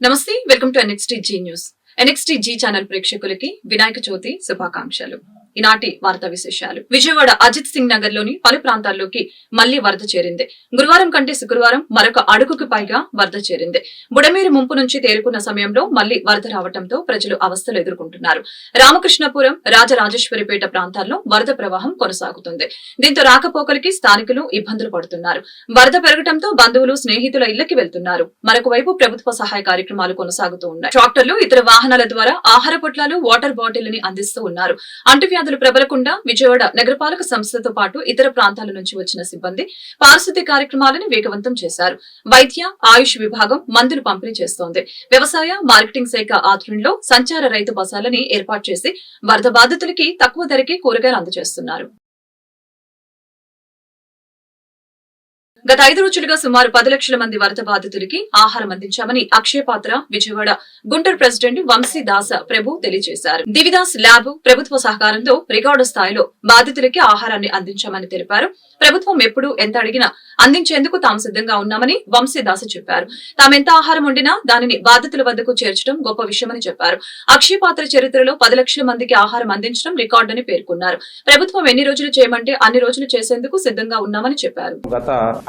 నమస్తే welcome to NXT Zee news. NXT Zee channel ప్రేక్షకులకి వినాయక చవితి శుభాకాంక్షలు. ఈనాటి వార్తా విశేషాలు. విజయవాడ అజిత్ సింగ్ నగర్ లోని పలు ప్రాంతాల్లోకి మళ్లీ వరద చేరింది. గురువారం కంటే శుక్రవారం మరొక అడుగుకు పైగా వరద చేరింది. బుడమేరు ముంపు నుంచి తేరుకున్న సమయంలో మళ్లీ వరద రావడంతో ప్రజలు అవస్థలు ఎదుర్కొంటున్నారు. రామకృష్ణపురం, రాజరాజేశ్వరిపేట ప్రాంతాల్లో వరద ప్రవాహం కొనసాగుతుంది. దీంతో రాకపోకలకి స్థానికులు ఇబ్బందులు పడుతున్నారు. వరద పెరగడంతో బంధువులు, స్నేహితుల ఇళ్లకి వెళ్తున్నారు. మరొక వైపు ప్రభుత్వ సహాయ కార్యక్రమాలు కొనసాగుతూ ఉన్నాయి. ట్రాక్టర్లు, ఇతర వాహనాల ద్వారా ఆహార పొట్లాలు, వాటర్ బాటిల్ ని అందిస్తూ ఉన్నారు. అంటువ్యాధులు ప్రబలకుండా విజయవాడ నగరపాలక సంస్థతో పాటు ఇతర ప్రాంతాల నుంచి వచ్చిన సిబ్బంది పారిశుద్ధ్య కార్యక్రమాలను వేగవంతం చేశారు. వైద్య, ఆయుష్ విభాగం మందులు పంపిణీ చేస్తోంది. వ్యవసాయ, మార్కెటింగ్ శాఖ ఆధ్వర్యంలో సంచార రైతు బసాలని ఏర్పాటు చేసి వరద బాధితులకి తక్కువ ధరకే కూరగాయలు అందజేస్తున్నారు. గత 5 రోజులుగా సుమారు 10 లక్షల మంది వరద బాధితులకి ఆహారం అందించామని అక్షయపాత్ర విజయవాడ గుంటూరు ప్రెసిడెంట్ వంశీదాస ప్రభు తెలియజేశారు. దివిదాస్ ల్యాబ్ ప్రభుత్వ సహకారంతో రికార్డు స్థాయిలో బాధితులకి ఆహారాన్ని అందించామని తెలిపారు. ప్రభుత్వం ఎప్పుడు ఎంత అడిగినా అందించేందుకు తాము సిద్ధంగా ఉన్నామని వంశీదాస చెప్పారు. తామెంత ఆహారం వండినా దానిని బాధితుల వద్దకు చేర్చడం గొప్ప విషయమని చెప్పారు. అక్షయపాత్ర చరిత్రలో 10 లక్షల మందికి ఆహారం అందించడం రికార్డని పేర్కొన్నారు. ప్రభుత్వం ఎన్ని రోజులు చేయమంటే అన్ని రోజులు చేసేందుకు సిద్ధంగా ఉన్నామని చెప్పారు.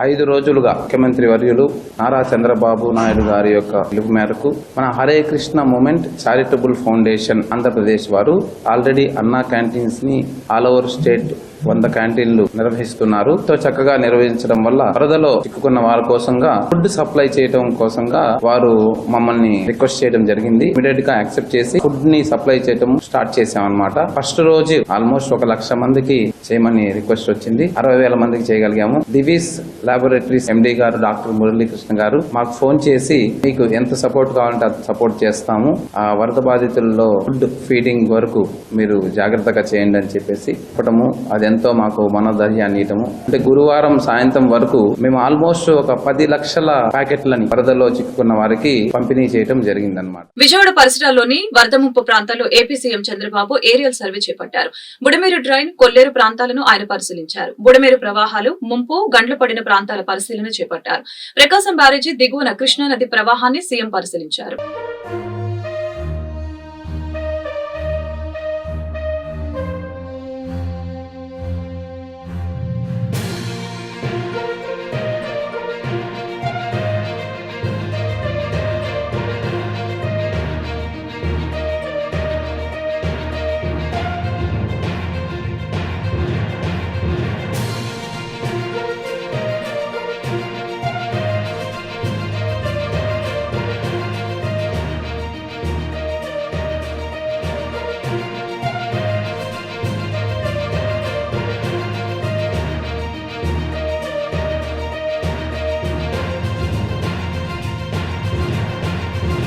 5 రోజులుగా ముఖ్యమంత్రి వర్యులు నారా చంద్రబాబు నాయుడు గారి యొక్క పిలుపు మేరకు మన Hare Krishna movement charitable foundation Andhra Pradesh వారు ఆల్రెడీ అన్నా క్యాంటీన్స్ ని ఆల్ ఓవర్ స్టేట్ 100 క్యాంటీన్లు నిర్వహిస్తున్నారు. చక్కగా నిర్వహించడం వల్ల వరదలో చిక్కుకున్న వారి కోసంగా ఫుడ్ సప్లై చేయడం కోసంగా వారు మమ్మల్ని రిక్వెస్ట్ చేయడం జరిగింది. ఇమీడియట్ గా యాక్సెప్ట్ చేసి ఫుడ్ ని సప్లై చేయడం స్టార్ట్ చేసామన్నమాట. ఫస్ట్ రోజు ఆల్మోస్ట్ 1 లక్ష మందికి చేయమని రిక్వెస్ట్ వచ్చింది. 60,000 మందికి చేయగలిగాము. దివీస్ లాబొరేటరీస్ ఎండి గారు డాక్టర్ మురళీకృష్ణ గారు మాకు ఫోన్ చేసి మీకు ఎంత సపోర్ట్ కావాలంటే అంత సపోర్ట్ చేస్తాము, ఆ వరద బాధితుల్లో ఫుడ్ ఫీడింగ్ వరకు మీరు జాగ్రత్తగా చేయండి అని చెప్పేసి చెప్పడము, అది ఎంతో మాకు మనోధైర్యాన్ని ఇవ్వటము. అంటే గురువారం సాయంత్రం వరకు మేము ఆల్మోస్ట్ ఒక 10 లక్షల ప్యాకెట్లని వరదలో చిక్కుకున్న వారికి పంపిణీ చేయడం జరిగిందన్నమాట. విజయవాడ పరిసరాల్లోని వరద ముంపు ప్రాంతాల్లో AP CM Chandrababu aerial survey చేపట్టారు. బుడమేరు డ్రైన్, కొల్లేరు ప్రాంతాలను ఆయన పరిశీలించారు. బుడమేరు ప్రవాహాలు, ముంపు, గండ్లు పడిన ప్రాంతాల పరిశీలన చేపట్టారు. ప్రకాశం బ్యారేజీ దిగువన కృష్ణా నది ప్రవాహాన్ని సీఎం పరిశీలించారు.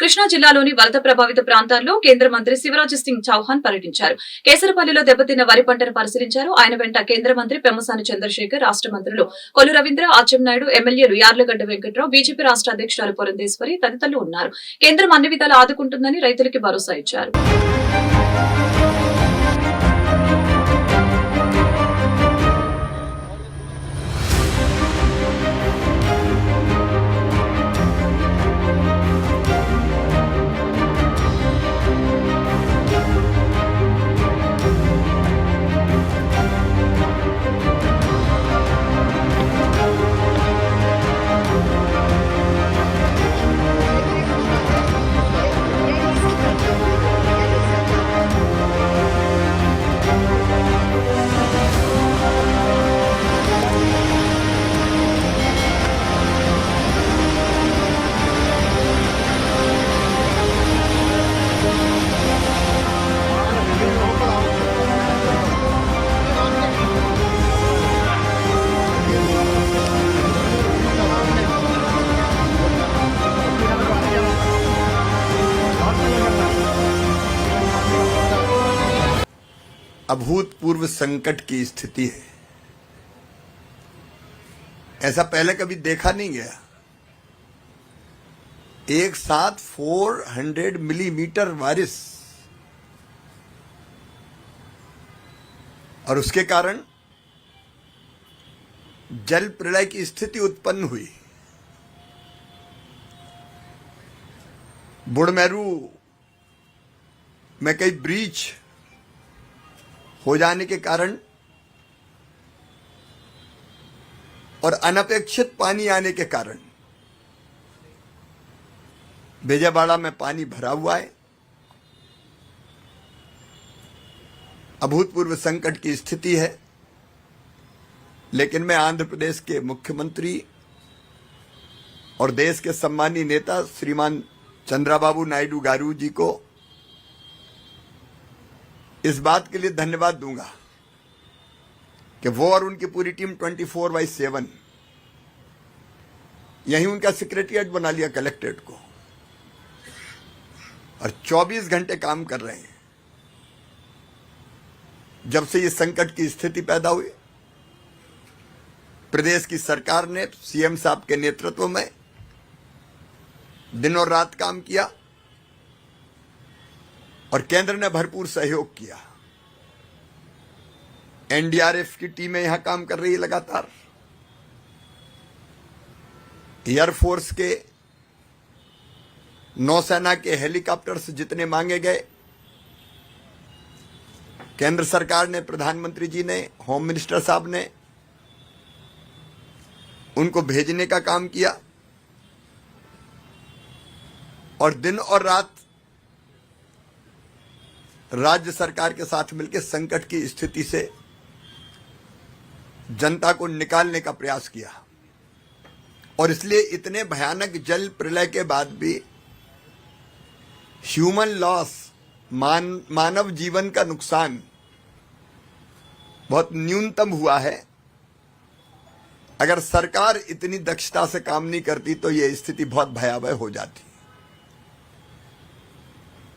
కృష్ణా జిల్లాలోని వరద ప్రభావిత ప్రాంతాల్లో కేంద్ర మంత్రి శివరాజ్ సింగ్ చౌహాన్ పర్యటించారు. కేసరపల్లిలో దెబ్బతిన్న వరి పంటను పరిశీలించారు. ఆయన వెంట కేంద్ర మంత్రి పెమ్మసాని చంద్రశేఖర్, రాష్ట మంత్రులు కొల్లు రవీంద్ర, అచ్చెన్నాయుడు, ఎమ్మెల్యేలు యార్లగడ్డ వెంకట్రావు, బీజేపీ రాష్ట అధ్యక్షురాలు పురంధేశ్వరి తదితరులు ఉన్నారు. కేంద్రం అన్ని విధాలా ఆదుకుంటుందని రైతులకి భరోసా ఇచ్చారు. अभूतपूर्व संकट की स्थिति है। ऐसा पहले कभी देखा नहीं गया। एक साथ 400 मिलीमीटर बारिश और उसके कारण जल प्रलय की स्थिति उत्पन्न हुई। बुड़मेरू में कई ब्रीच हो जाने के कारण और अनपेक्षित पानी आने के कारण विजयवाड़ा में पानी भरा हुआ है। अभूतपूर्व संकट की स्थिति है, लेकिन मैं आंध्र प्रदेश के मुख्यमंत्री और देश के सम्मानीय नेता श्रीमान चंद्रबाबू नायडू गारू जी को इस बात के लिए धन्यवाद दूंगा कि वो और उनकी पूरी टीम 24/7 यही उनका सेक्रेटरिएट बना लिया कलेक्ट्रेट को और 24 घंटे काम कर रहे हैं। जब से ये संकट की स्थिति पैदा हुई, प्रदेश की सरकार ने सीएम साहब के नेतृत्व में दिन और रात काम किया और केंद्र ने भरपूर सहयोग किया। एनडीआरएफ की टीमें यहां काम कर रही है लगातार। एयरफोर्स के, नौसेना के हेलीकॉप्टर्स जितने मांगे गए, केंद्र सरकार ने, प्रधानमंत्री जी ने, होम मिनिस्टर साहब ने उनको भेजने का काम किया और दिन और रात राज्य सरकार के साथ मिलकर संकट की स्थिति से जनता को निकालने का प्रयास किया। और इसलिए इतने भयानक जल प्रलय के बाद भी ह्यूमन लॉस, मानव जीवन का नुकसान बहुत न्यूनतम हुआ है। अगर सरकार इतनी दक्षता से काम नहीं करती तो यह स्थिति बहुत भयावह हो जाती।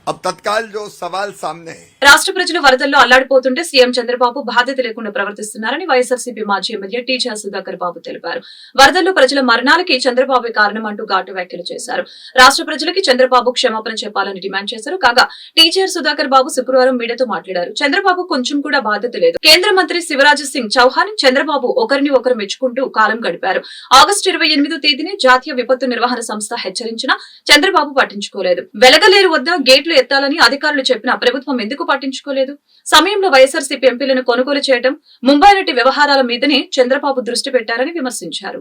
अब तत्काल जो सवाल सामने है, రాష్ట్ర ప్రజలు వరదల్లో అల్లాడిపోతుంటే సీఎం చంద్రబాబు బాధ్యత లేకుండా ప్రవర్తిస్తున్నారని వైఎస్ఆర్సీపీ మాజీ ఎమ్మెల్యే టీచర్ సుధాకర్ బాబు తెలిపారు. వరదల్లో ప్రజల మరణాలకి చంద్రబాబు కారణమంటూ ఘాటు వ్యాఖ్యలు చేశారు. రాష్ట్ర ప్రజలకి చంద్రబాబు క్షమాపణ చెప్పాలని డిమాండ్ చేశారు. కాగా టీచర్ సుధాకర్ బాబు శుక్రవారం మీడియాతో మాట్లాడారు. చంద్రబాబు కొంచెం కూడా బాధ్యత లేదు. కేంద్ర మంత్రి శివరాజ్ సింగ్ చౌహాన్, చంద్రబాబు ఒకరిని ఒకరు మెచ్చుకుంటూ కాలం గడిపారు. ఆగస్టు 28వ తేదీనే జాతీయ విపత్తు నిర్వహణ సంస్థ హెచ్చరించినా చంద్రబాబు పట్టించుకోలేదు. వెలగలేరు వద్ద గేట్లు ఎత్తాలని అధికారులు చెప్పినా ప్రభుత్వం ఎందుకు పట్టించుకోలేదు? సమయంలో వైఎస్ఆర్సీపీ ఎంపీలను కొనుగోలు చేయడం, ముంబై నటి వ్యవహారాల మీదనే చంద్రబాబు దృష్టి పెట్టారని విమర్శించారు.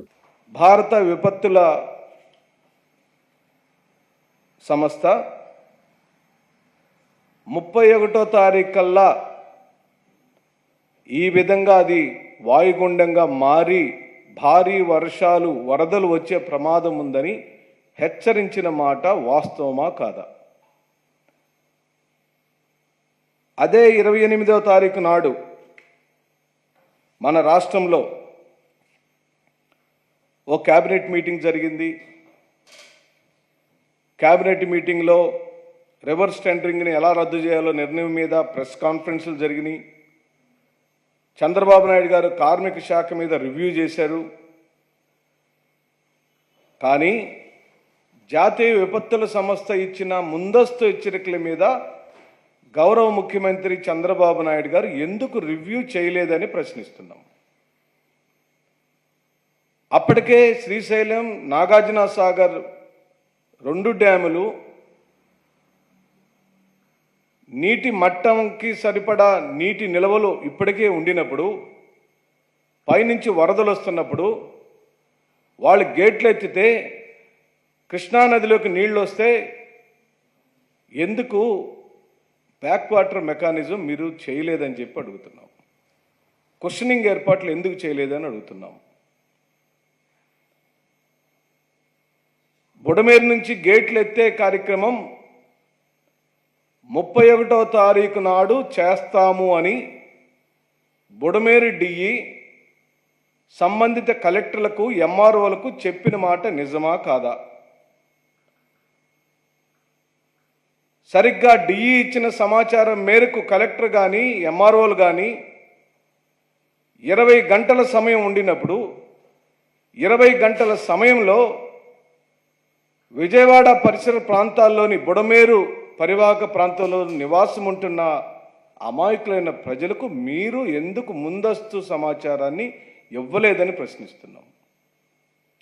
భారత విపత్తుల సంస్థ 31వ తారీఖు కల్లా ఈ విధంగా అది వాయుగుండంగా మారి భారీ వర్షాలు, వరదలు వచ్చే ప్రమాదం ఉందని హెచ్చరించిన మాట వాస్తవమా కాదా? అదే 28వ తారీఖు నాడు మన రాష్ట్రంలో ఓ క్యాబినెట్ మీటింగ్ జరిగింది. క్యాబినెట్ మీటింగ్లో రివర్స్ టెండరింగ్ని ఎలా రద్దు చేయాలో నిర్ణయం మీద ప్రెస్ కాన్ఫరెన్సులు జరిగినాయి. చంద్రబాబు నాయుడు గారు కార్మిక శాఖ మీద రివ్యూ చేశారు. కానీ జాతీయ విపత్తుల సంస్థ ఇచ్చిన ముందస్తు హెచ్చరికల మీద గౌరవ ముఖ్యమంత్రి చంద్రబాబు నాయుడు గారు ఎందుకు రివ్యూ చేయలేదని ప్రశ్నిస్తున్నాం. అప్పటికే శ్రీశైలం, నాగార్జున సాగర్ 2 డ్యాములు నీటి మట్టంకి సరిపడా నీటి నిల్వలు ఇప్పటికే ఉండినప్పుడు, పైనుంచి వరదలు వస్తున్నప్పుడు వాళ్ళు గేట్లు ఎత్తితే కృష్ణానదిలోకి నీళ్ళు వస్తే ఎందుకు బ్యాక్ వాటర్ మెకానిజం మీరు చేయలేదని చెప్పి అడుగుతున్నాం. క్వశ్చనింగ్ ఏర్పాట్లు ఎందుకు చేయలేదని అడుగుతున్నాం. బుడమేరు నుంచి గేట్లు ఎత్తే కార్యక్రమం 31వ తారీఖు నాడు చేస్తాము అని బుడమేరు డిఈ సంబంధిత కలెక్టర్లకు, ఎంఆర్ఓలకు చెప్పిన మాట నిజమా కాదా? సరిగ్గా డిఈ ఇచ్చిన సమాచారం మేరకు కలెక్టర్ కానీ, ఎంఆర్ఓలు కానీ 20 గంటల సమయం ఉండినప్పుడు 20 గంటల సమయంలో విజయవాడ పరిసర ప్రాంతాల్లోని బుడమేరు పరివాహక ప్రాంతంలో నివాసం ఉంటున్న అమాయకులైన ప్రజలకు మీరు ఎందుకు ముందస్తు సమాచారాన్ని ఇవ్వలేదని ప్రశ్నిస్తున్నాం.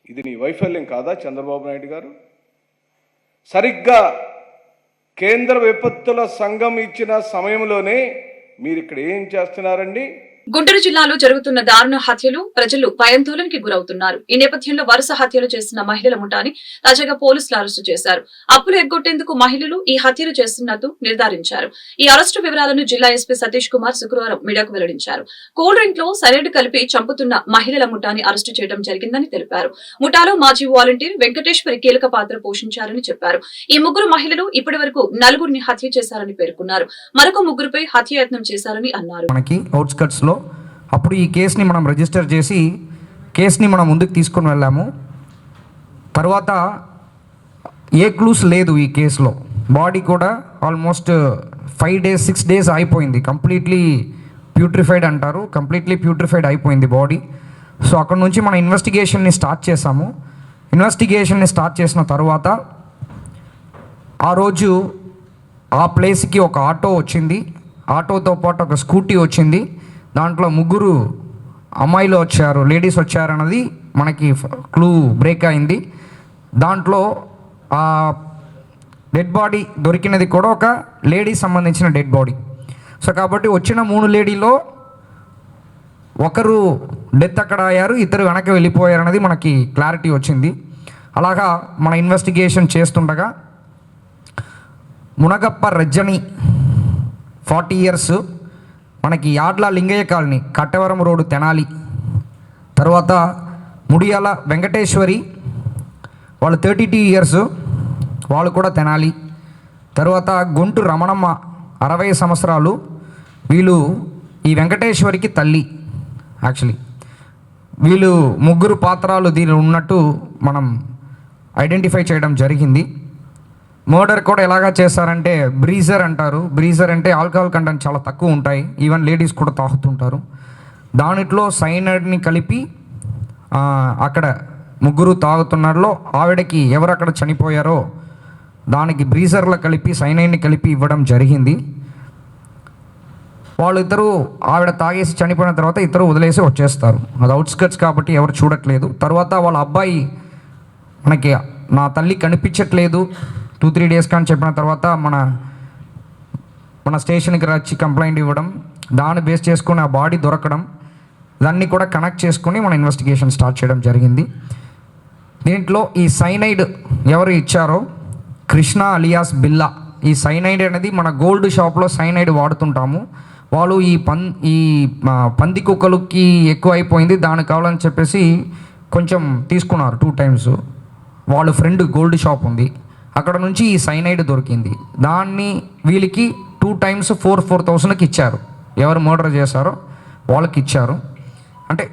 ఇది నీ వైఫల్యం కాదా చంద్రబాబు నాయుడు గారు? సరిగ్గా కేంద్ర విపత్తుల సంఘం ఇచ్చిన సమయంలోనే మీరు ఇక్కడ ఏం చేస్తున్నారండి? గుంటూరు జిల్లాలో జరుగుతున్న దారుణ హత్యలు ప్రజలు భయాందోళనకి గురవుతున్నారు. ఈ నేపథ్యంలో వరుస హత్యలు చేస్తున్న మహిళల ముఠాని తాజాగా పోలీసులు అరెస్టు చేశారు. అప్పులు ఎగ్గొట్టేందుకు మహిళలు ఈ హత్యలు చేస్తున్నట్టు నిర్ధారించారు. ఈ అరెస్టు వివరాలను జిల్లా ఎస్పీ సతీష్ కుమార్ శుక్రవారం మీడియాకు వెల్లడించారు. కూల్ డ్రింక్ లో సరైడ్ కలిపి చంపుతున్న మహిళల ముఠాని అరెస్టు చేయడం జరిగిందని తెలిపారు. ముఠాలో మాజీ వాలంటీర్ వెంకటేశ్వరి కీలక పాత్ర పోషించారని చెప్పారు. ఈ ముగ్గురు మహిళలు ఇప్పటి వరకు 4 హత్య చేశారని పేర్కొన్నారు. మరొక ముగ్గురుపై హత్యాయత్నం చేశారని అన్నారు. మనకి అవుట్స్కట్స్ లో అప్పుడు ఈ కేసుని మనం రిజిస్టర్ చేసి కేసుని మనం ముందుకు తీసుకొని వెళ్ళాము. తర్వాత ఏ క్లూస్ లేదు ఈ కేసులో. బాడీ కూడా ఆల్మోస్ట్ 5 days 6 days అయిపోయింది. కంప్లీట్లీ ప్యూట్రిఫైడ్ అంటారు, కంప్లీట్లీ ప్యూట్రిఫైడ్ అయిపోయింది బాడీ. సో అక్కడ నుంచి మన ఇన్వెస్టిగేషన్ని స్టార్ట్ చేసాము. ఇన్వెస్టిగేషన్ని స్టార్ట్ చేసిన తర్వాత ఆ రోజు ఆ ప్లేస్కి ఒక ఆటో వచ్చింది, ఆటోతో పాటు ఒక స్కూటీ వచ్చింది. దాంట్లో 3 అమ్మాయిలు వచ్చారు, లేడీస్ వచ్చారన్నది మనకి క్లూ బ్రేక్ అయింది. దాంట్లో ఆ డెడ్ బాడీ దొరికినది కూడా ఒక లేడీకి సంబంధించిన డెడ్ బాడీ. సో కాబట్టి వచ్చిన 3 లేడీలో ఒకరు డెత్ అక్కడ అయ్యారు, ఇద్దరు వెనక్కి వెళ్ళిపోయారు అన్నది మనకి క్లారిటీ వచ్చింది. అలాగా మన ఇన్వెస్టిగేషన్ చేస్తుండగా మునగప్ప రజ్జని 40 years, మనకి యాడ్ల లింగయ్య కాలనీ కట్టవరం రోడ్డు తెనాలి. తర్వాత ముడియాల వెంకటేశ్వరి వాళ్ళు 32 years, వాళ్ళు కూడా తెనాలి. తర్వాత గుంటు రమణమ్మ 60 సంవత్సరాలు, వీళ్ళు ఈ వెంకటేశ్వరికి తల్లి. యాక్చువల్లీ వీళ్ళు 3 పాత్రలు దీనిలో ఉన్నట్టు మనం ఐడెంటిఫై చేయడం జరిగింది. మర్డర్ కూడా ఎలాగా చేస్తారంటే బ్రీజర్ అంటారు. బ్రీజర్ అంటే ఆల్కహాల్ కంటెంట్ చాలా తక్కువ ఉంటాయి, ఈవెన్ లేడీస్ కూడా తాగుతుంటారు. దానిట్లో సైనైడ్ని కలిపి అక్కడ 3 తాగుతున్నలో ఆవిడకి ఎవరు అక్కడ చనిపోయారో దానికి బ్రీజర్లో కలిపి సైనైడ్ని కలిపి ఇవ్వడం జరిగింది. వాళ్ళిద్దరూ ఆవిడ తాగేసి చనిపోయిన తర్వాత ఇద్దరు వదిలేసి వచ్చేస్తారు. అది అవుట్స్కట్స్ కాబట్టి ఎవరు చూడట్లేదు. తర్వాత వాళ్ళ అబ్బాయి మనకి నా తల్లి కనిపించట్లేదు 2-3 days కానీ చెప్పిన తర్వాత మన స్టేషన్కి వచ్చి కంప్లైంట్ ఇవ్వడం, దాన్ని బేస్ చేసుకొని ఆ బాడీ దొరకడం, దాన్ని కూడా కనెక్ట్ చేసుకొని మన ఇన్వెస్టిగేషన్ స్టార్ట్ చేయడం జరిగింది. దీంట్లో ఈ సైనైడ్ ఎవరు ఇచ్చారో కృష్ణ అలియాస్ బిల్లా. ఈ సైనైడ్ అనేది మన గోల్డ్ షాప్లో సైనైడ్ వాడుతుంటాము. వాళ్ళు ఈ పంది కుక్కలకి ఎక్కువ అయిపోయింది, దానికి కావాలని చెప్పేసి కొంచెం తీసుకున్నారు 2 times. వాళ్ళ ఫ్రెండ్ గోల్డ్ షాప్ ఉంది, అక్కడ నుంచి ఈ సైనైడ్ దొరికింది. దాన్ని వీళ్ళకి 2 times 4,000కి ఇచ్చారు. ఎవరు మర్డర్ చేశారో వాళ్ళకి ఇచ్చారు. అంటే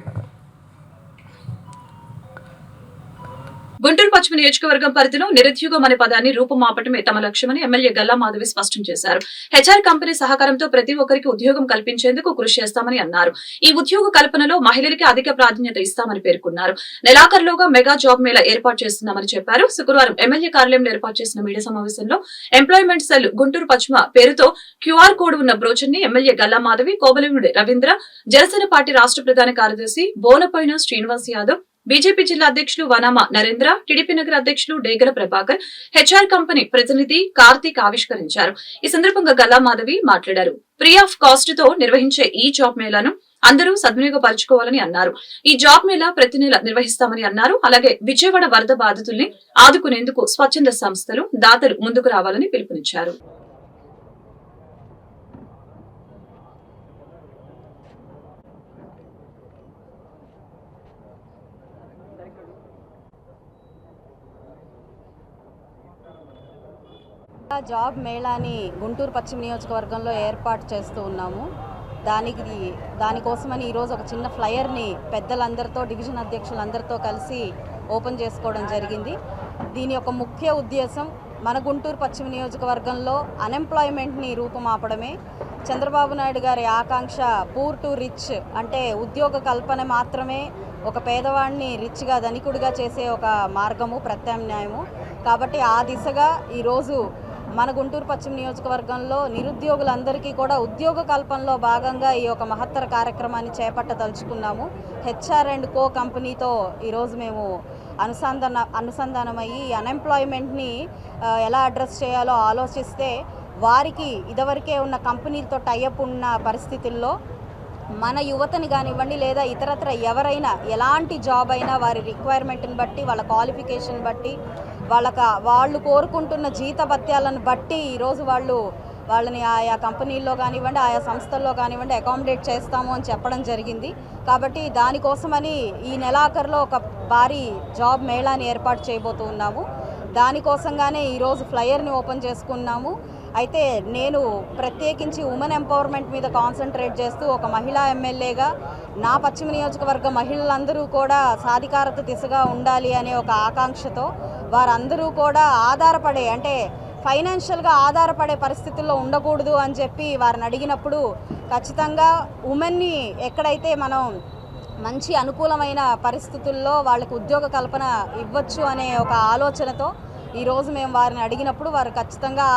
గుంటూరు పశ్చిమ నియోజకవర్గం పరిధిలో నిరుద్యోగం అనే పదాన్ని రూపుమాపటమే తమ లక్ష్యమని ఎమ్మెల్యే గల్లా మాధవి స్పష్టం చేశారు. హెచ్ఆర్ కంపెనీ సహకారంతో ప్రతి ఒక్కరికి ఉద్యోగం కల్పించేందుకు కృషి చేస్తామని అన్నారు. ఈ ఉద్యోగ కల్పనలో మహిళలకి అధిక ప్రాధాన్యత ఇస్తామని పేర్కొన్నారు. నెలాఖరులోగా మెగా జాబ్ మేళా ఏర్పాటు చేస్తున్నామని చెప్పారు. శుక్రవారం ఎమ్మెల్యే కార్యాలయంలో ఏర్పాటు చేసిన మీడియా సమావేశంలో ఎంప్లాయ్మెంట్ సెల్ గుంటూరు పశ్చిమ పేరుతో క్యూఆర్ కోడ్ ఉన్న బ్రోచర్ ని ఎమ్మెల్యే గల్లా మాధవి, కోబలివుడి రవీంద్ర, జనసేన పార్టీ రాష్ట్ర ప్రధాన కార్యదర్శి బోనపోయిన శ్రీనివాస్ యాదవ్, బీజేపీ జిల్లా అధ్యక్షులు వనామా నరేంద్ర, టీడీపీ నగర అధ్యక్షులు డేగల ప్రభాకర్, హెచ్ఆర్ కంపెనీ ప్రతినిధి కార్తీక్ ఆవిష్కరించారు. ఈ సందర్భంగా గల్లా మాధవి మాట్లాడారు. ఫ్రీ ఆఫ్ కాస్ట్ తో నిర్వహించే ఈ జాబ్ మేళాను అందరూ సద్వినియోగపరచుకోవాలని అన్నారు. ఈ జాబ్ మేళా ప్రతి నెల నిర్వహిస్తామని అన్నారు. అలాగే విజయవాడ వరద బాధితుల్ని ఆదుకునేందుకు స్వచ్ఛంద సంస్థలు, దాతలు ముందుకు రావాలని పిలుపునిచ్చారు. జాబ్ మేళాని గుంటూరు పశ్చిమ నియోజకవర్గంలో ఏర్పాటు చేస్తూ ఉన్నాము. దానికోసమని ఈరోజు ఒక చిన్న ఫ్లయర్ని పెద్దలందరితో, డివిజన్ అధ్యక్షులందరితో కలిసి ఓపెన్ చేసుకోవడం జరిగింది. దీని యొక్క ముఖ్య ఉద్దేశం మన గుంటూరు పశ్చిమ నియోజకవర్గంలో అన్ఎంప్లాయ్మెంట్ని రూపుమాపడమే. చంద్రబాబు నాయుడు గారి ఆకాంక్ష పూర్ టు రిచ్, అంటే ఉద్యోగ కల్పన మాత్రమే ఒక పేదవాడిని రిచ్గా, ధనికుడిగా చేసే ఒక మార్గము, ప్రత్యామ్నాయము. కాబట్టి ఆ దిశగా ఈరోజు మన గుంటూరు పశ్చిమ నియోజకవర్గంలో నిరుద్యోగులందరికీ కూడా ఉద్యోగ కల్పనలో భాగంగా ఈ యొక్క మహత్తర కార్యక్రమాన్ని చేపట్టదలుచుకున్నాము. హెచ్ఆర్ అండ్ కో కంపెనీతో ఈరోజు మేము అనుసంధానమయ్యి ఈ అన్ఎంప్లాయ్మెంట్ని ఎలా అడ్రస్ చేయాలో ఆలోచిస్తే వారికి ఇదివరకే ఉన్న కంపెనీలతో టైఅప్ ఉన్న పరిస్థితుల్లో మన యువతని కానివ్వండి లేదా ఇతరత్ర ఎవరైనా ఎలాంటి జాబ్ అయినా వారి రిక్వైర్మెంట్ని బట్టి వాళ్ళ క్వాలిఫికేషన్ బట్టి వాళ్ళు కోరుకుంటున్న జీతభత్యాలను బట్టి ఈరోజు వాళ్ళని ఆయా కంపెనీల్లో కానివ్వండి ఆయా సంస్థల్లో కానివ్వండి అకామిడేట్ చేస్తాము అని చెప్పడం జరిగింది. కాబట్టి దానికోసమని ఈ నెలాఖరులో ఒక భారీ జాబ్ మేళాని ఏర్పాటు చేయబోతున్నాము. దానికోసంగానే ఈరోజు ఫ్లయర్ని ఓపెన్ చేసుకున్నాము. అయితే నేను ప్రత్యేకించి ఉమెన్ ఎంపవర్మెంట్ మీద కాన్సన్ట్రేట్ చేస్తూ ఒక మహిళా ఎమ్మెల్యేగా నా పశ్చిమ నియోజకవర్గ మహిళలందరూ కూడా సాధికారత దిశగా ఉండాలి అనే ఒక ఆకాంక్షతో వారందరూ కూడా అంటే ఫైనాన్షియల్గా ఆధారపడే పరిస్థితుల్లో ఉండకూడదు అని చెప్పి వారిని అడిగినప్పుడు ఖచ్చితంగా ఉమెన్ని ఎక్కడైతే మనం మంచి అనుకూలమైన పరిస్థితుల్లో వాళ్ళకి ఉద్యోగ కల్పన ఇవ్వచ్చు అనే ఒక ఆలోచనతో ఈరోజు మేము వారిని అడిగినప్పుడు వారు ఖచ్చితంగా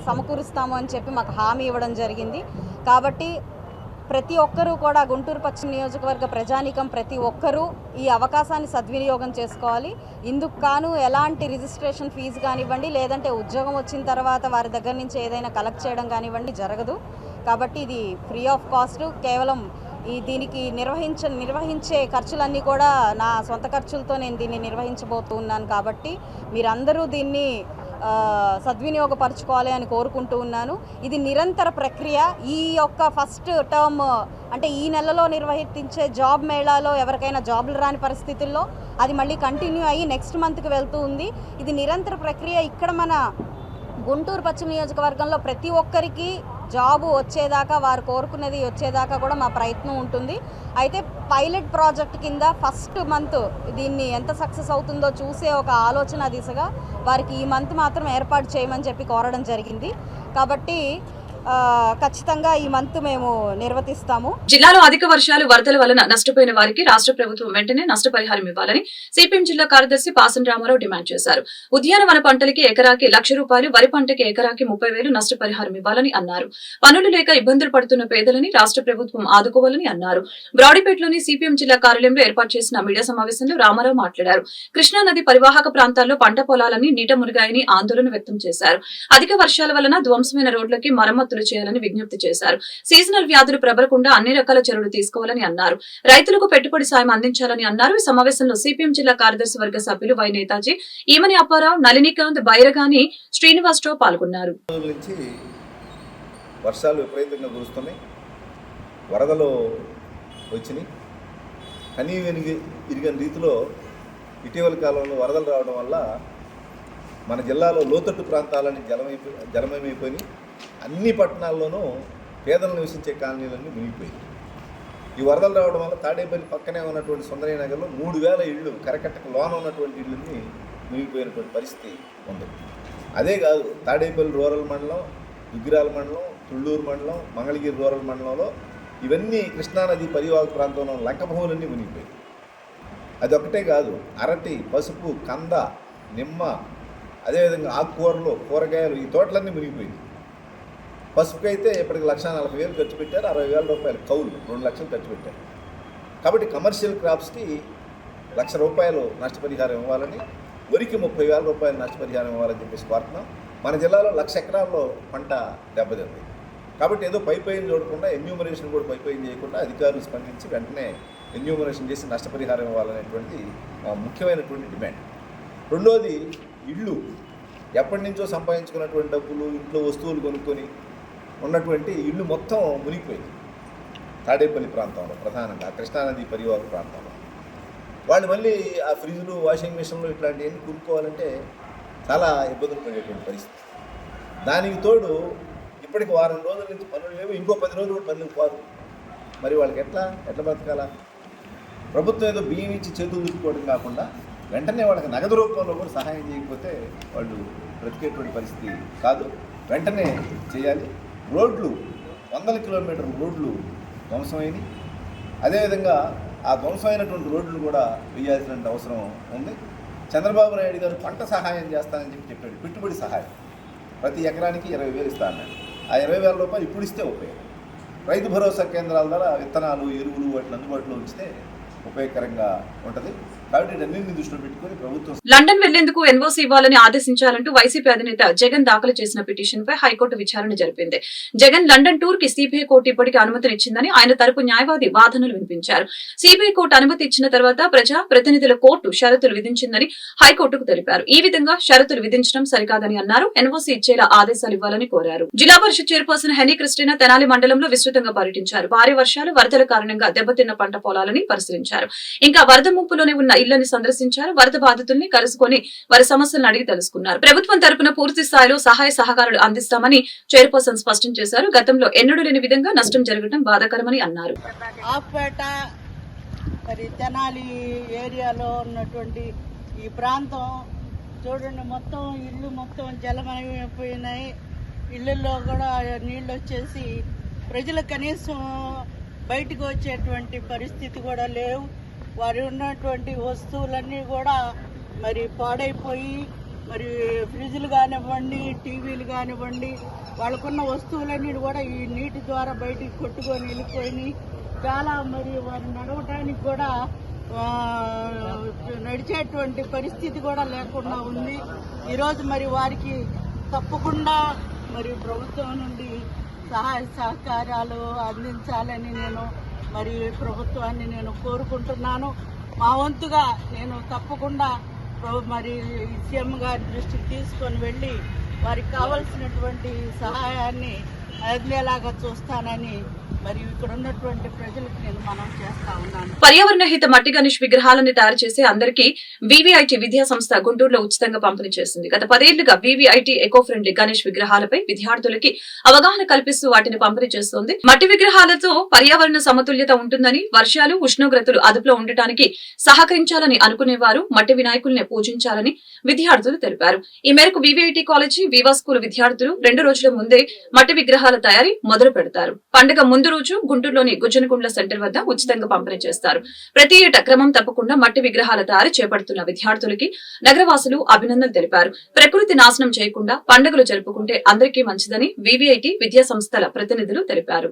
సమకూరుస్తాము అని చెప్పి మాకు హామీ ఇవ్వడం జరిగింది. కాబట్టి ప్రతి ఒక్కరూ కూడా గుంటూరు పశ్చిమ నియోజకవర్గ ప్రజానీకం ప్రతి ఒక్కరూ ఈ అవకాశాన్ని సద్వినియోగం చేసుకోవాలి. ఇందుకు కాను ఎలాంటి రిజిస్ట్రేషన్ ఫీజు కానివ్వండి లేదంటే ఉద్యోగం వచ్చిన తర్వాత వారి దగ్గర నుంచి ఏదైనా కలెక్ట్ చేయడం కానివ్వండి జరగదు. కాబట్టి ఇది ఫ్రీ ఆఫ్ కాస్ట్. కేవలం దీనికి నిర్వహించే ఖర్చులన్నీ కూడా నా సొంత ఖర్చులతో నేను దీన్ని నిర్వహించబోతున్నాను. కాబట్టి మీరందరూ దీన్ని సద్వినియోగపరచుకోవాలి అని కోరుకుంటూ ఉన్నాను. ఇది నిరంతర ప్రక్రియ. ఈ యొక్క ఫస్ట్ టర్మ్ అంటే ఈ నెలలో నిర్వహించే జాబ్ మేళాలో ఎవరికైనా జాబ్లు రాని పరిస్థితుల్లో అది మళ్ళీ కంటిన్యూ అయ్యి నెక్స్ట్ మంత్కి వెళ్తూ ఉంది. ఇది నిరంతర ప్రక్రియ. ఇక్కడ మన గుంటూరు పశ్చిమ నియోజకవర్గంలో ప్రతి ఒక్కరికి జాబు వచ్చేదాకా వారు కోరుకునేది వచ్చేదాకా కూడా మా ప్రయత్నం ఉంటుంది. అయితే పైలట్ ప్రాజెక్ట్ కింద ఫస్ట్ మంత్ దీన్ని ఎంత సక్సెస్ అవుతుందో చూసే ఒక ఆలోచన దిశగా వారికి ఈ మంత్ మాత్రం ఏర్పాటు చేయమని చెప్పి కోరడం జరిగింది. కాబట్టి ఖచ్చితంగా ఈ మంత్ మేము నిర్వర్తిస్తాము. జిల్లాలో అధిక వర్షాలు వరదల వలన నష్టపోయిన వారికి రాష్ట్ర ప్రభుత్వం వెంటనే నష్టపరిహారం ఇవ్వాలని సిపిఎం జిల్లా కార్యదర్శి పాసన్ రామారావు డిమాండ్ చేశారు. ఉద్యానవన పంటలకి ఎకరాకి ₹1,00,000, వరి పంటకి ఎకరాకి 30,000 నష్టపరిహారం ఇవ్వాలని అన్నారు. పనులు లేక ఇబ్బందులు పడుతున్న పేదలని రాష్ట్ర ప్రభుత్వం ఆదుకోవాలని అన్నారు. బ్రాడీపేటలోని సిపిఎం జిల్లా కార్యాలయంలో ఏర్పాటు చేసిన మీడియా సమావేశంలో రామారావు మాట్లాడారు. కృష్ణా నది పరివాహక ప్రాంతాల్లో పంట పొలాలన్నీ నీట మునిగాయని ఆందోళన వ్యక్తం చేశారు. అధిక వర్షాల వలన ధ్వంసమైన రోడ్లకి మరమ్మతులు చేయాలని విజ్ఞప్తి చేశారు. సీజనల్ వ్యాధులు ప్రబలకుండా అన్ని రకాల చర్యలు తీసుకోవాలని అన్నారు. రైతులకు పెట్టుబడి సాయం అందించాలని అన్నారు. ఈ సమావేశంలో సిపిఎం జిల్లా కార్యదర్శి వర్గ సభ్యులు వై నేతాజీ, ఈమని అప్పారావు, నళినికాంత్, బైరగాని, శ్రీనివాసరావు పాల్గొన్నారు. వర్షాలు విపరీతంగా కురుస్తున్నాయి, వరదలు వచ్చినాయి. కనీవెనిగి ఇరిగని రీతిలో ఇటీవల కాలంలో వరదలు రావడం వల్ల మన జిల్లాలో లోతట్టు ప్రాంతాలని జలమయమైపోయి అన్ని పట్టణాల్లోనూ పేదలు నివసించే కాలనీలన్నీ మునిగిపోయాయి. ఈ వరదలు రావడం వల్ల తాడేపల్లి పక్కనే ఉన్నటువంటి సుందరయ్య నగర్లో 3,000 ఇళ్ళు కరకట్టకు లోన ఉన్నటువంటి ఇళ్ళని మునిగిపోయినటువంటి పరిస్థితి ఉంది. అదే కాదు, తాడేపల్లి రూరల్ మండలం, దుగ్గిరాల మండలం, తుళ్ళూరు మండలం, మంగళగిరి రూరల్ మండలంలో ఇవన్నీ కృష్ణానది పరివాహక ప్రాంతంలో లంక భూములన్నీ మునిగిపోయాయి. అదొక్కటే కాదు, అరటి, పసుపు, కంద, నిమ్మ, అదేవిధంగా ఆకుకూరలు, కూరగాయలు, ఈ తోటలన్నీ మునిగిపోయింది. పసుపుకి అయితే ఇప్పటికి ₹1,40,000 ఖర్చు పెట్టారు. ₹60,000 కౌలు, 2 లక్షలు ఖర్చు పెట్టారు. కాబట్టి కమర్షియల్ క్రాప్స్కి ₹1,00,000 నష్టపరిహారం ఇవ్వాలని, వరికి ₹30,000 నష్టపరిహారం ఇవ్వాలని చెప్పేసి కోరుతున్నాం. మన జిల్లాలో 1,00,000 ఎకరాల్లో పంట దెబ్బతింది. కాబట్టి ఏదో పైపైన చూడకుండా ఎన్యూమరేషన్ కూడా పైపైన చేయకుండా అధికారులు స్పందించి వెంటనే ఎన్యూమరేషన్ చేసి నష్టపరిహారం ఇవ్వాలనేటువంటిది ముఖ్యమైనటువంటి డిమాండ్. రెండోది, ఇళ్ళు ఎప్పటి నుంచో సంపాదించుకున్నటువంటి డబ్బులు, ఇంట్లో వస్తువులు కొనుక్కొని ఉన్నటువంటి ఇళ్ళు మొత్తం మునిగిపోయింది. తాడేపల్లి ప్రాంతంలో ప్రధానంగా కృష్ణానది పరివాహక ప్రాంతంలో వాళ్ళు మళ్ళీ ఆ ఫ్రిడ్జ్లు, వాషింగ్ మిషన్లు ఇట్లాంటివన్నీ కొనుక్కోవాలంటే చాలా ఇబ్బందులు పడేటువంటి పరిస్థితి. దానికి తోడు ఇప్పటికి వారం రోజుల నుంచి పనులు లేవు, ఇంకో 10 రోజులు కూడా పనులు పోదు. మరి వాళ్ళకి ఎట్లా బ్రతకాలా? ప్రభుత్వం ఏదో బియ్యం ఇచ్చి చేతులు దుక్కుకోవడం కాకుండా వెంటనే వాళ్ళకి నగదు రూపంలో కూడా సహాయం చేయకపోతే వాళ్ళు బ్రతికేటువంటి పరిస్థితి కాదు. వెంటనే చేయాలి. రోడ్లు 100 కిలోమీటర్ల రోడ్లు ధ్వంసమైనవి. అదేవిధంగా ఆ ధ్వంసమైనటువంటి రోడ్లు కూడా వేయాల్సిన అవసరం ఉంది. చంద్రబాబు నాయుడు గారు పంట సహాయం చేస్తానని చెప్పాడు. పెట్టుబడి సహాయం ప్రతి ఎకరానికి 20,000 ఇస్తా అన్నాడు. ఆ ₹20,000 ఇప్పుడు ఇస్తే ఉపయోగం. రైతు భరోసా కేంద్రాల ద్వారా విత్తనాలు, ఎరువులు వాటిని అందుబాటులో ఉంచితే ఉపయోగకరంగా ఉంటుంది. కాబట్టి వీటన్నింటిని దృష్టిలో పెట్టుకొని ప్రభుత్వం లండన్ వెళ్లేందుకు ఎన్ఓసీ ఇవ్వాలని ఆదేశించాలంటూ వైసీపీ అధినేత జగన్ దాఖలు చేసిన పిటిషన్ పై హైకోర్టు విచారణ జరిపింది. జగన్ లండన్ టూర్ కి సిబిఐ కోర్టు ఇప్పటికే అనుమతినిచ్చిందని ఆయన తరపు న్యాయవాది వాదనలు వినిపించారు. సిబిఐ కోర్టు అనుమతి ఇచ్చిన తర్వాత ప్రజా ప్రతినిధుల కోర్టు షరతులు విధించిందని హైకోర్టుకు తెలిపారు. ఈ విధంగా షరతులు విధించడం సరికాదని అన్నారు. ఎన్ఓసీ ఇచ్చేలా ఆదేశాలు ఇవ్వాలని కోరారు. జిల్లా పరిషత్ చైర్పర్సన్ హెనీ క్రిస్టినా తెనాలి మండలంలో విస్తృతంగా పర్యటించారు. భారీ వర్షాలు వరదల కారణంగా దెబ్బతిన్న పంట పొలాలని పరిశీలించారు. ఇంకా వరద ముంపులోనే ఉన్న ఇళ్లను సందర్శించారు. వరద బాధితుల్ని కలుసుకొని వారి సమస్యలను అడిగి తెలుసుకున్నారు. ప్రభుత్వం తరపున పూర్తి స్థాయిలో సహాయ సహకారాలు అందిస్తామని చైర్పర్సన్ స్పష్టం చేశారు. గతంలో ఎన్నడూ లేని విధంగా నష్టం జరగడం బాధాకరమని అన్నారు. ఆఫ్పేట మరి తెనాలి ఏరియాలో ఉన్నటువంటి ఈ ప్రాంతం చూడండి, మొత్తం ఇల్లు మొత్తం జలమయమైపోయినాయి. ఇళ్ళల్లో కూడా నీళ్ళు వచ్చేసి ప్రజలకు కనీసం బయటకు వచ్చేటువంటి పరిస్థితి కూడా లేవు. వారి ఉన్నటువంటి వస్తువులన్నీ కూడా మరి పాడైపోయి, మరి ఫ్రిడ్జ్లు కానివ్వండి, టీవీలు కానివ్వండి, వాళ్ళకున్న వస్తువులన్నీ కూడా ఈ నీటి ద్వారా బయటికి కొట్టుకొని వెళ్ళిపోయినాయి. చాలా మరి వారు నడవటానికి కూడా నడిచేటువంటి పరిస్థితి కూడా లేకుండా ఉంది. ఈరోజు మరి వారికి తప్పకుండా మరి ప్రభుత్వం నుండి సహాయ సహకారాలు అందించాలని నేను మరి ప్రభుత్వాన్ని నేను కోరుకుంటున్నాను. మా వంతుగా నేను తప్పకుండా మరి సీఎం గారి దృష్టికి తీసుకొని వెళ్ళి వారికి కావాల్సినటువంటి సహాయాన్ని అందేలాగా చూస్తానని మరి ఇక్కడ ఉన్నటువంటి ప్రజలకు నేను మనం చేస్తా ఉన్నాను. పర్యావరణ హిత మట్టి గణేష్ విగ్రహాలను తయారు చేసి అందరికీ వివిఐటి విద్యా సంస్థ గుంటూరులో ఉచితంగా పంపిణీ చేసింది. గత 10 ఏళ్లుగా వివిఐటి ఎకో ఫ్రెండ్లీ గణేష్ విగ్రహాలపై విద్యార్థులకి అవగాహన కల్పిస్తూ వాటిని పంపిణీ చేస్తోంది. మట్టి విగ్రహాలతో పర్యావరణ సమతుల్యత ఉంటుందని, వర్షాలు ఉష్ణోగ్రతలు అదుపులో ఉండటానికి సహకరించాలని అనుకునేవారు మట్టి వినాయకుల్ని పూజించాలని విద్యార్థులు తెలిపారు. ఈ మేరకు వివిఐటి కాలేజీ, వివా స్కూల్ విద్యార్థులు 2 రోజుల ముందే మట్టి విగ్రహాల తయారీ మొదలు పెడతారు. పండుగ ముందు రోజు గుంటూరులోని గుజ్జనకుండ్ల సెంటర్ వద్ద ఉచితంగా పంపిణీ చేస్తారు. ప్రతి ఏటా క్రమం తప్పకుండా మట్టి విగ్రహాల తయారీ చేపడుతున్న విద్యార్థులకి నగరవాసులు అభినందనలు తెలిపారు. ప్రకృతి నాశనం చేయకుండా పండుగలు జరుపుకుంటే అందరికీ మంచిదని వివిఐటి విద్యా సంస్థల ప్రతినిధులు తెలిపారు.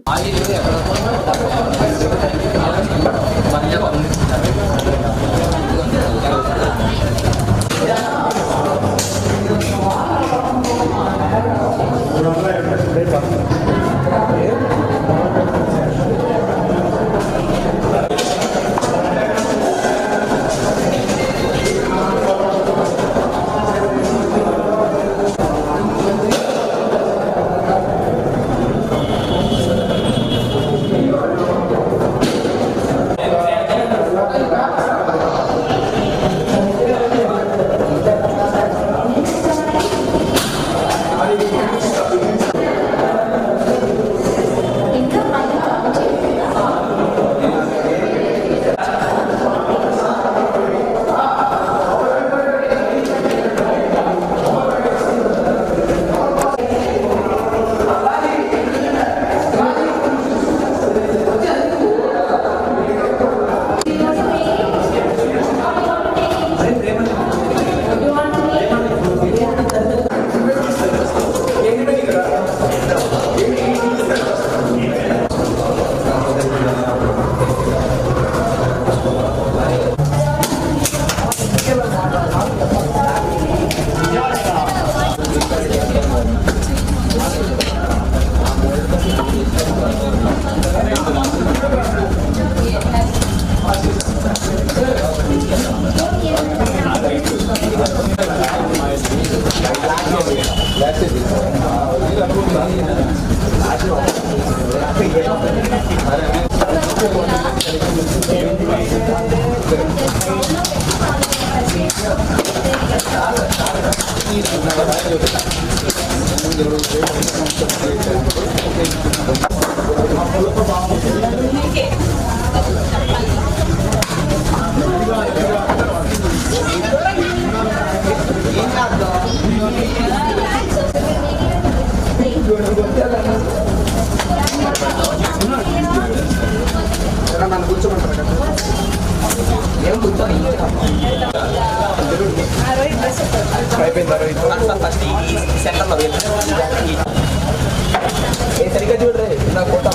సరిగ్గా చూడరే నా కోట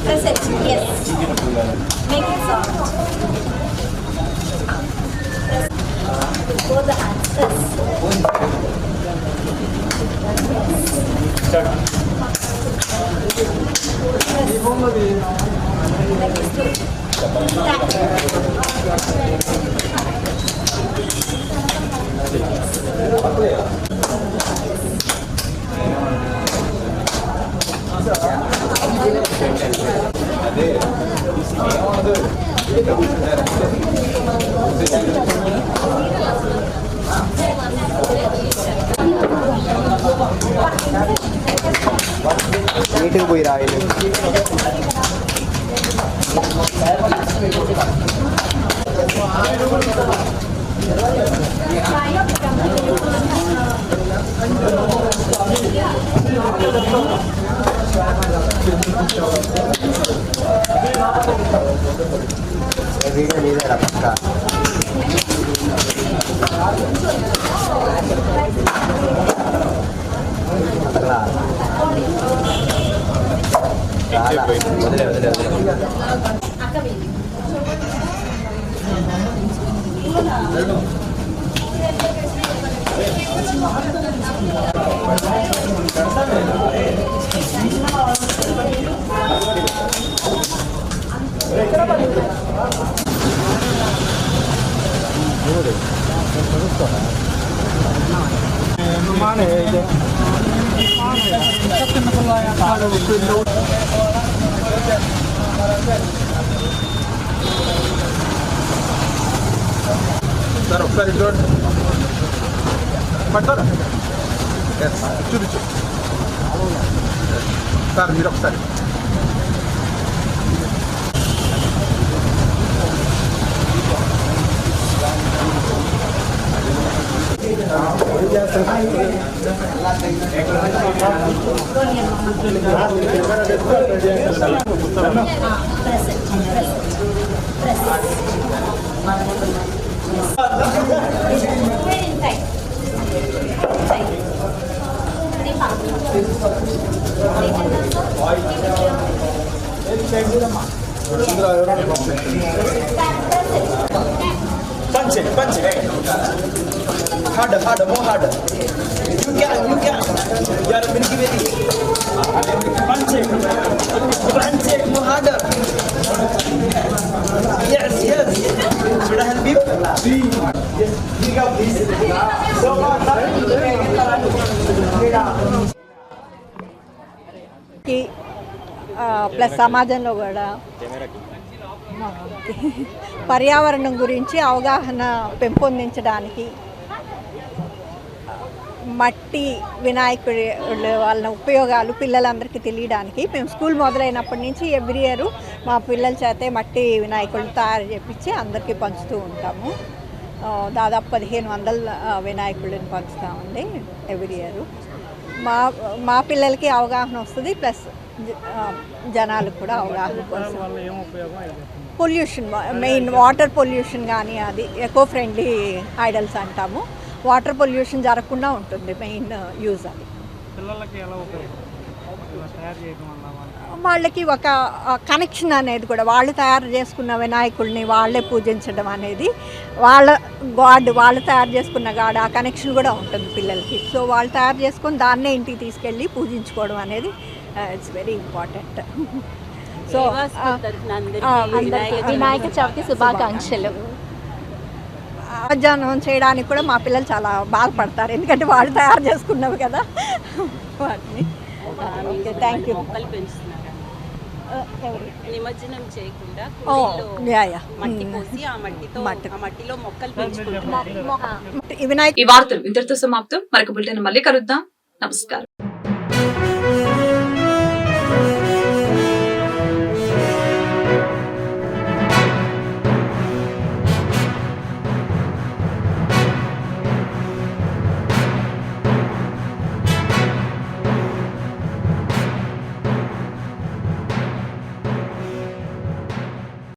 Press it. Yes. Make it soft. Press. Both the hands. Press. నీటికి పోయి రాయలు వీడియో మీదేరా పక్క అట్లా వదిలే వదిలే వదిలే సార్ ఒకసారి చూడండి పడతారా చూపించు సార్ మీరు ఒకసారి Punch it, punch it. Harder, harder, more harder. You can. You are a Milky Way. Punch it, more harder. Yes. Should I help you? Yes, pick up this. So plus సమాజంలో కూడా పర్యావరణం గురించి అవగాహన పెంపొందించడానికి మట్టి వినాయకుడి వాళ్ళ ఉపయోగాలు పిల్లలందరికీ తెలియడానికి మేము స్కూల్ మొదలైనప్పటి నుంచి ఎవ్రీ ఇయర్ మా పిల్లల చేతే మట్టి వినాయకుడిని తయారు చేపించి అందరికీ పంచుతూ ఉంటాము. దాదాపు 1500 వినాయకుడిని పంచుతామండి ఎవ్రీ ఇయర్. మా పిల్లలకి అవగాహన వస్తుంది, ప్లస్ జనాలకు కూడా అవగాహన కోసం. పొల్యూషన్ మెయిన్ వాటర్ పొల్యూషన్ కానీ అది ఎకో ఫ్రెండ్లీ ఐడల్స్ అంటాము. వాటర్ పొల్యూషన్ జరగకుండా ఉంటుంది మెయిన్ యూజ్ అది. వాళ్ళకి ఒక కనెక్షన్ అనేది కూడా వాళ్ళు తయారు చేసుకున్న వినాయకుడిని వాళ్ళే పూజించడం అనేది వాళ్ళు తయారు చేసుకున్న గాడ్ ఆ కనెక్షన్ కూడా ఉంటుంది పిల్లలకి. సో వాళ్ళు తయారు చేసుకొని దాన్నే ఇంటికి తీసుకెళ్ళి పూజించుకోవడం అనేది it's very important. So Vinayaka Chavithi శుభాకాంక్షలు. ఆజ్ఞానం చేయడానికి కూడా మా పిల్లలు చాలా బాధపడతారు, ఎందుకంటే వాళ్ళు తయారు చేసుకున్నవి కదా వాటిని. Thank you. నిమజ్జనం చేయకుండా మట్టి పోసి ఆ మట్టిలో మొక్కలు పెంచుకుంటారు. వినాయక ఈ వార్తలు ఇంతటితో సమాప్తం. మరొక బులెటిన్ మళ్ళీ కలుద్దాం. నమస్కారం.